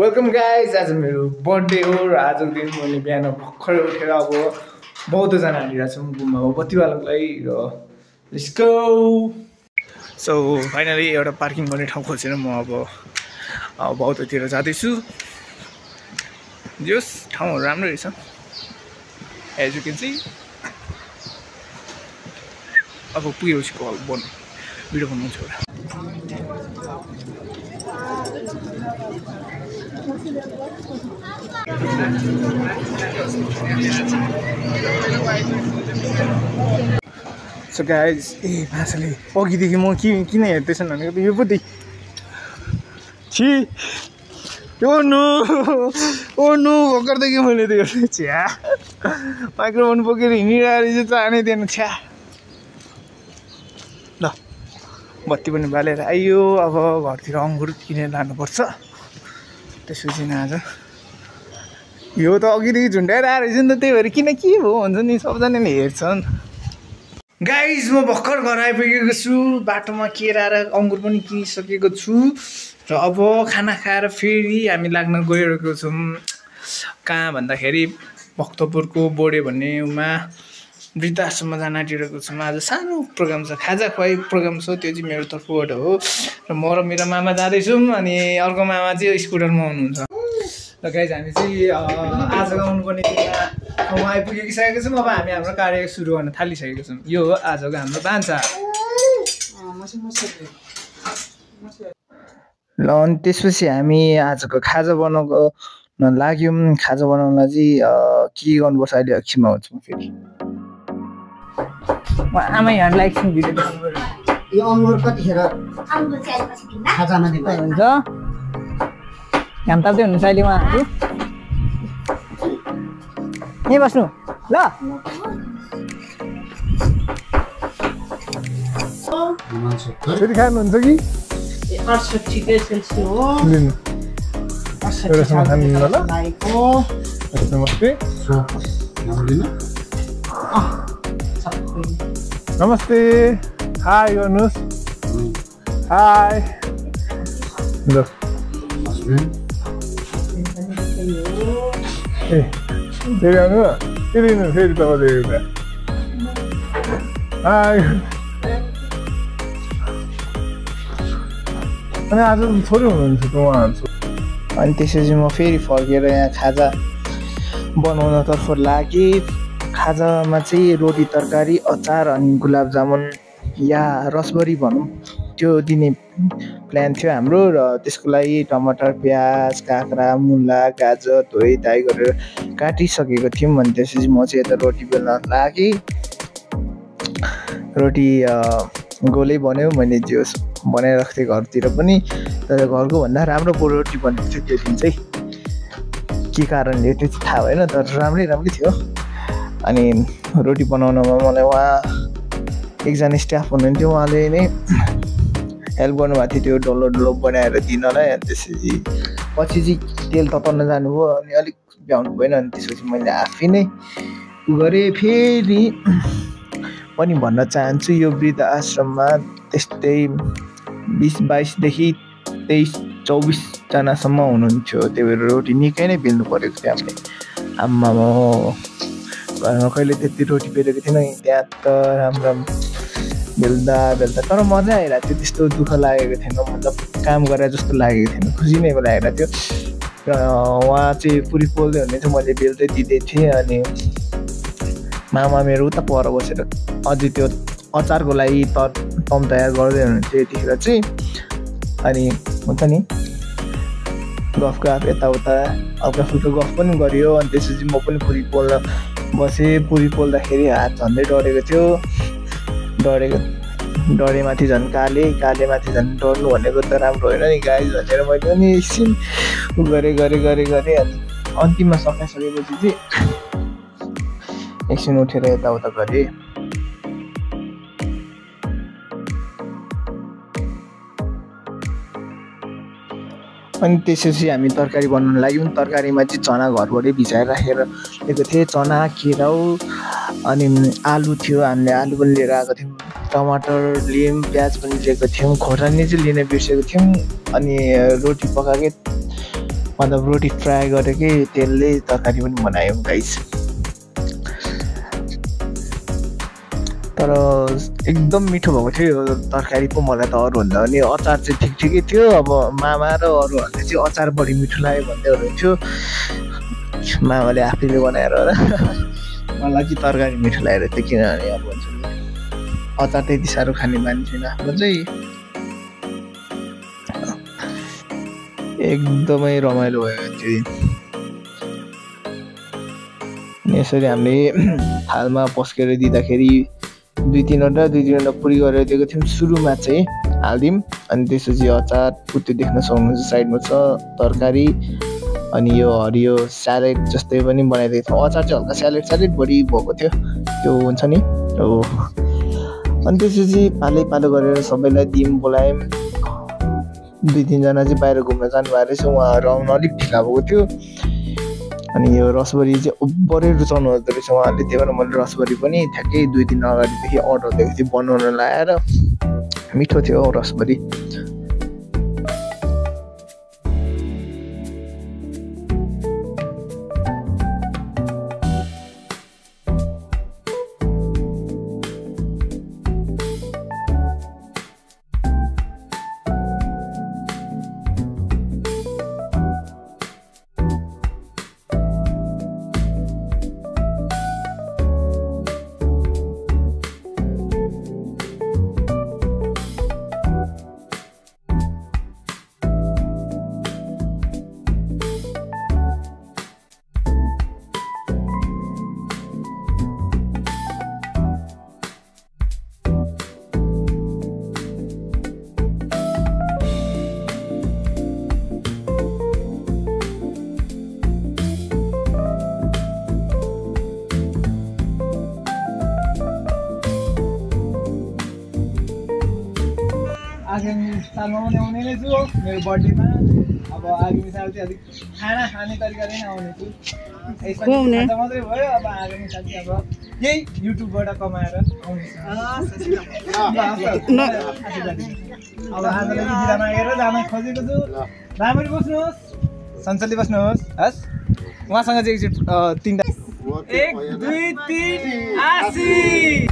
Welcome guys. आज मेरो birthday हो र आजको दिन मैले बिहान भर्खरै उठेर अब बौद्धजना हालिरहेको छौँ गुम्बामा बत्ती बाल्नलाई र लेट्स गो। सो फाइनली एउटा पार्किङ गर्ने ठाउँ खोजेर म अब बौद्धतिर जाँदैछु। जस ठाउँहरू राम्रो रहेछ एज यु क्यान सी। अब पुगेपछि भिडियो बनाउँछु एउटा। सो गाइज माछाले अघिदेखि म किन हेर्दैछन् भनेको यो पो छि ओ नो भर्खरदेखि मैले त्यो छ्या माइक्रोफोन बोकेर हिँडिरहेको चाहनै दिएन छ्या। ल बत्ती पनि बालेर आइयो। अब घरतिर अङ्गुर किनेर लानुपर्छ। त्यसपछि आज यो त अघिदेखि झुन्डाएर आएर रहेछ नि त, त्यही भएर के भयो भन्छ नि सबजनाले हेर्छन्। गाइज म भर्खर घर आइपुगेको छु। बाटोमा केरा र अङ्गुर पनि किनिसकेको छु र अब खाना खाएर फेरि हामी लाग्न गइरहेको छौँ। कहाँ भन्दाखेरि भक्तपुरको बोडे भन्ने उमा वृद्धाश्रममा जान आँटिरहेको छौँ। आज सानो प्रोग्राम छ, खाजा खुवाई प्रोग्राम छ। त्यो चाहिँ मेरो तर्फबाट हो र म र मेरो मामा जाँदैछौँ अनि अर्को मामा चाहिँ स्कुटरमा आउनुहुन्छ। र गाइज हामी चाहिँ आज आउनुपर्ने ठाउँमा आइपुगिसकेको छौँ। अब हामी हाम्रो कार्य सुरु गर्न थालिसकेको छौँ। यो हो आजको हाम्रो भान्सा। ल अनि त्यसपछि हामी आजको खाजा बनाउन लाग्यौँ। खाजा बनाउन चाहिँ के गर्नुपर्छ अहिले एकछिनमा हुन्छ म फेरि। आमा यहाँलाई एकछिन भिडियो देखाउनु पर्यो। यो अङ्गुर कतिखेर खाजामा हुन्छ घाम ताप्दै हुनुहुन्छ अहिले उहाँहरू। यहीँ बस्नु ल। फेरि खानुहुन्छ कि नमस्ते हाई गर्नुहोस्। हाई ल ए फेरि आउनु फेरि फेरि तपाईँले हाई। अनि आज थोरै हुनुहुन्छ त उहाँहरू। अनि त्यसपछि म फेरि फर्केर यहाँ खाजा बनाउनतर्फ लागेँ। खाजामा चाहिँ रोटी तरकारी अचार अनि गुलाब जामुन या रसबरी भनौँ त्यो दिने प्लान थियो हाम्रो। र त्यसको लागि टमाटर प्याज काँक्रा मुला गाजर धोइ धाइ गरेर काटिसकेको थियौँ। अनि त्यसपछि म चाहिँ यता रोटी बेल्न लागेँ। रोटी गोलै बन्यो। मैले त्यो बनाइरहेको थिएँ घरतिर पनि, तर घरको भन्दा राम्रो रोटी बनेको थियो त्यो दिन चाहिँ। के कारणले त्यो चाहिँ थाहा भएन, तर राम्रै थियो। अनि रोटी बनाउनमा मलाई उहाँ एकजना स्टाफ हुनुहुन्थ्यो, उहाँले नै हेल्प गर्नुभएको थियो त्यो डल्लो बनाएर दिनलाई। अनि त्यसपछि पछि चाहिँ तेल तताउन जानुभयो अनि अलिक भ्याउनु भएन। अनि त्यसपछि मैले आफै नै गरेँ। फेरि पनि भन्न चाहन्छु यो वृद्ध आश्रममा त्यस्तै 20-22देखि 23-24जनासम्म हुनुहुन्थ्यो। त्यही भएर रोटी निकै नै बेल्नु परेको थियो हामीले। आम्मामा घरमा कहिले त्यति रोटी बेलेको थिएन। त्यहाँ त राम्रो बेल्दा तर मजा आइरहेको थियो। त्यस्तो दुःख लागेको थिएन, मतलब काम गरे जस्तो लागेको थिएन, खुसी नै लागेको थियो। र उहाँ चाहिँ पुरी पोल्दै हुनुहुन्थ्यो, मैले बेल्दै दिँदै थिएँ। अनि मामा मेरो उता पर बसेर अझै त्यो अचारको लागि तम तयार गर्दै हुनुहुन्थ्यो यतिखेर चाहिँ। अनि हुन्छ नि गफ यताउता हल्का फुल्का गफ पनि गरियो। अनि त्यसपछि म पनि पुरी पोल्न बसेँ। पुरी पोल्दाखेरि हात झन्डै डढेको थियो। डढेमाथि झन् कालेमाथि झन् डढ्नु भनेको त राम्रो होइन नि गाइज भनेर मैले पनि एकछिन गरेँ। अनि अन्तिममा सकाइसकेपछि चाहिँ एकछिन उठेर यताउता गरेँ। अनि त्यसपछि हामी तरकारी बनाउन लाग्यौँ। तरकारीमा चाहिँ चना घरबाटै भिजाएर राखेर ल्याएको थिएँ। चना केराउ अनि आलु थियो, हामीले आलु पनि लिएर आएको थियौँ। टमाटर लियौँ, प्याज पनि लिएको थियौँ। खोर्सानी चाहिँ लिन बिर्सेको थियौँ। अनि रोटी पकाएकै मतलब रोटी फ्राई गरेकै तेलले तरकारी पनि बनायौँ गाइस। तर एकदम मिठो भएको थियो यो तरकारी पो। मलाई त अरूभन्दा पनि अचार चाहिँ ठिक ठिकै थियो। अब मामा र अरूहरूले चाहिँ अचार बढी मिठो लाग्यो भन्दै हुनुहुन्थ्यो। मामाले आफैले बनाएर होला। मलाई चाहिँ तरकारी मिठो लागेर थियो, किनभने अब हुन्छ नि अचार त्यति साह्रो खाने बानी छैन आफ्नो चाहिँ। एकदमै रमाइलो भयो त्यो। यसरी हामीले थालमा पस्केर दिँदाखेरि दुई तिनवटा पुरी गरेर दिएको थियौँ। सुरुमा चाहिँ हालिदिउँ, अनि त्यसपछि अचार त्यो देख्न सक्नुहुन्छ साइडमा छ तरकारी, अनि यो हरियो स्यालेड जस्तै पनि बनाइदिएको थियौँ। अचार चाहिँ हल्का स्यालेड बढी भएको थियो, त्यो हुन्छ नि हो। अनि त्यसपछि पालो गरेर सबैलाई दियौँ, बोलायौँ। 2-3 जना चाहिँ बाहिर घुम्न जानुभएको रहेछ, उहाँहरू आउन अलिक ढिला भएको थियो। अनि यो रसबरी चाहिँ ओभरै रुचाउनु हुँदो रहेछ उहाँले, त्यही भएर मैले रसबरी पनि ठ्याक्कै 2 दिन अगाडिदेखि अर्डर दिएको थिएँ बनाउन लगाएर। मिठो थियो हौ रसबरी। आगामी सालमा पनि आउने नै छु मेरो बर्थडेमा। अब आगामी साल चाहिँ अलिक खाना खाने तरिकाले नै आउने छु। मात्रै भयो, अब आगामी साल चाहिँ अब यही युट्युबबाट कमाएर आउने छु। अब आजलाई बिदा मागेर जान खोजेको छु। राम्ररी बस्नुहोस्, सन्चली बस्नुहोस्। हस्, उहाँसँग चाहिँ एकचोटि 3 1 2 3 आशी।